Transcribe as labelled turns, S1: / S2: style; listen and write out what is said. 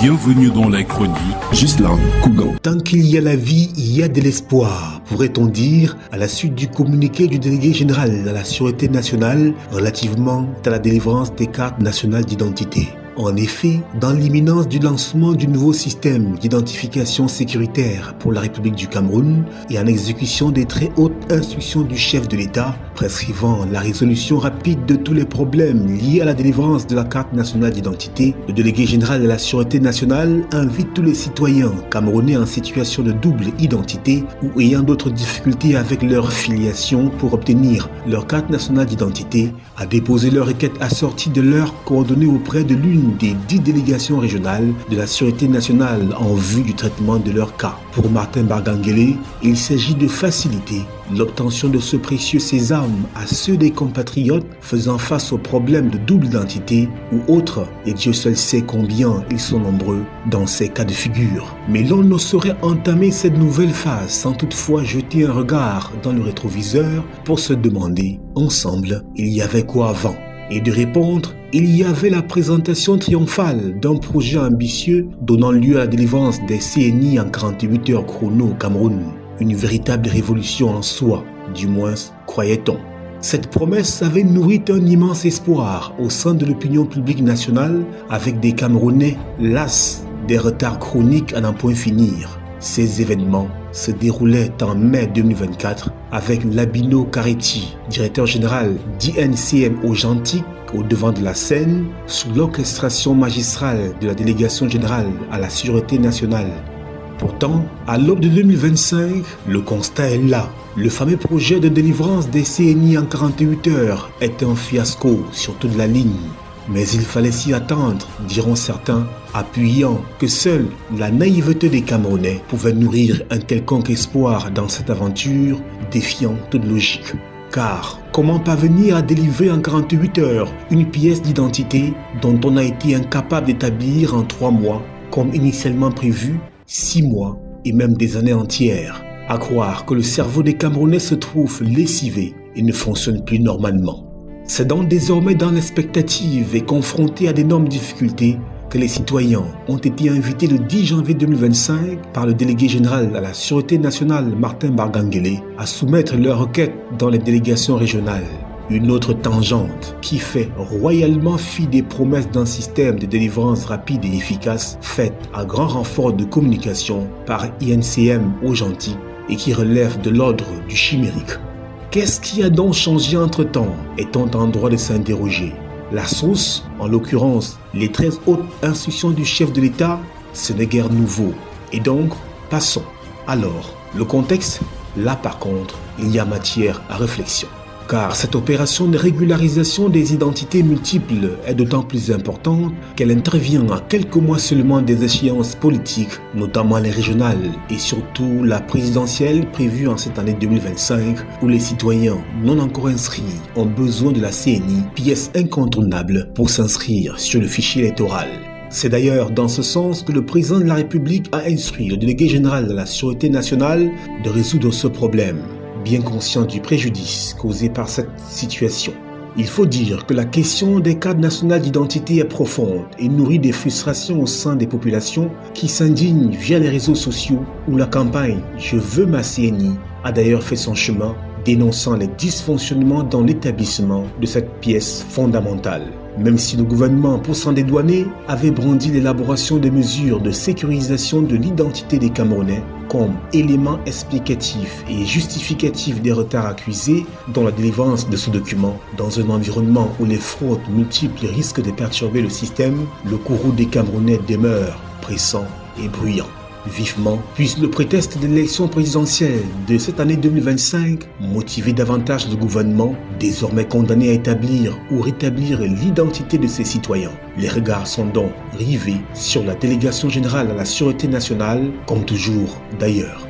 S1: Bienvenue dans la chronique
S2: Ghislain Kougan.
S3: Tant qu'il y a la vie, il y a de l'espoir, pourrait-on dire, à la suite du communiqué du délégué général à la Sûreté nationale relativement à la délivrance des cartes nationales d'identité. En effet, dans l'imminence du lancement du nouveau système d'identification sécuritaire pour la République du Cameroun et en exécution des très hautes instructions du chef de l'État prescrivant la résolution rapide de tous les problèmes liés à la délivrance de la carte nationale d'identité, le délégué général de la Sûreté nationale invite tous les citoyens camerounais en situation de double identité ou ayant d'autres difficultés avec leur filiation pour obtenir leur carte nationale d'identité à déposer leur requête assortie de leurs coordonnées auprès de l'une des 10 délégations régionales de la Sûreté nationale en vue du traitement de leur cas. Pour Martin Barganguélé, il s'agit de faciliter l'obtention de ce précieux sésame à ceux des compatriotes faisant face aux problèmes de double identité ou autres, et Dieu seul sait combien ils sont nombreux dans ces cas de figure. Mais l'on ne saurait entamer cette nouvelle phase sans toutefois jeter un regard dans le rétroviseur pour se demander, ensemble, il y avait quoi avant ? Et de répondre, il y avait la présentation triomphale d'un projet ambitieux donnant lieu à la délivrance des CNI en 48 heures chrono au Cameroun. Une véritable révolution en soi, du moins croyait-on. Cette promesse avait nourri un immense espoir au sein de l'opinion publique nationale avec des Camerounais las des retards chroniques à n'en point finir. Ces événements se déroulaient en mai 2024 avec Labino Karetti, directeur général d'INCM au Gentil, au devant de la scène, sous l'orchestration magistrale de la délégation générale à la Sûreté nationale. Pourtant, à l'aube de 2025, le constat est là. Le fameux projet de délivrance des CNI en 48 heures est un fiasco sur toute la ligne. Mais il fallait s'y attendre, diront certains, appuyant que seule la naïveté des Camerounais pouvait nourrir un quelconque espoir dans cette aventure, défiant toute logique. Car comment parvenir à délivrer en 48 heures une pièce d'identité dont on a été incapable d'établir en 3 mois, comme initialement prévu, 6 mois et même des années entières? À croire que le cerveau des Camerounais se trouve lessivé et ne fonctionne plus normalement. C'est donc désormais dans l'expectative et confrontés à d'énormes difficultés que les citoyens ont été invités le 10 janvier 2025 par le délégué général à la Sûreté nationale Martin Barganguélé à soumettre leurs requêtes dans les délégations régionales. Une autre tangente qui fait royalement fi des promesses d'un système de délivrance rapide et efficace faite à grand renfort de communication par INCM au Gentil et qui relève de l'ordre du chimérique. Qu'est-ce qui a donc changé entre-temps? Est-on en droit de s'interroger? La source, en l'occurrence les 13 hautes instructions du chef de l'État, ce n'est guère nouveau. Et donc, passons. Alors, le contexte? Là par contre, il y a matière à réflexion. Car cette opération de régularisation des identités multiples est d'autant plus importante qu'elle intervient à quelques mois seulement des échéances politiques, notamment les régionales et surtout la présidentielle prévue en cette année 2025 où les citoyens non encore inscrits ont besoin de la CNI, pièce incontournable pour s'inscrire sur le fichier électoral. C'est d'ailleurs dans ce sens que le président de la République a instruit le délégué général de la Sûreté nationale de résoudre ce problème. Bien conscient du préjudice causé par cette situation. Il faut dire que la question des cartes nationales d'identité est profonde et nourrit des frustrations au sein des populations qui s'indignent via les réseaux sociaux où la campagne « Je veux ma CNI » a d'ailleurs fait son chemin, dénonçant les dysfonctionnements dans l'établissement de cette pièce fondamentale. Même si le gouvernement, pour s'en dédouaner, avait brandi l'élaboration de mesures de sécurisation de l'identité des Camerounais comme élément explicatif et justificatif des retards accusés dans la délivrance de ce document, dans un environnement où les fraudes multiples risquent de perturber le système, le courroux des Camerounais demeure pressant et bruyant. Vivement, puisse le prétexte de l'élection présidentielle de cette année 2025 motiver davantage le gouvernement, désormais condamné à établir ou rétablir l'identité de ses citoyens. Les regards sont donc rivés sur la délégation générale à la Sûreté nationale, comme toujours d'ailleurs.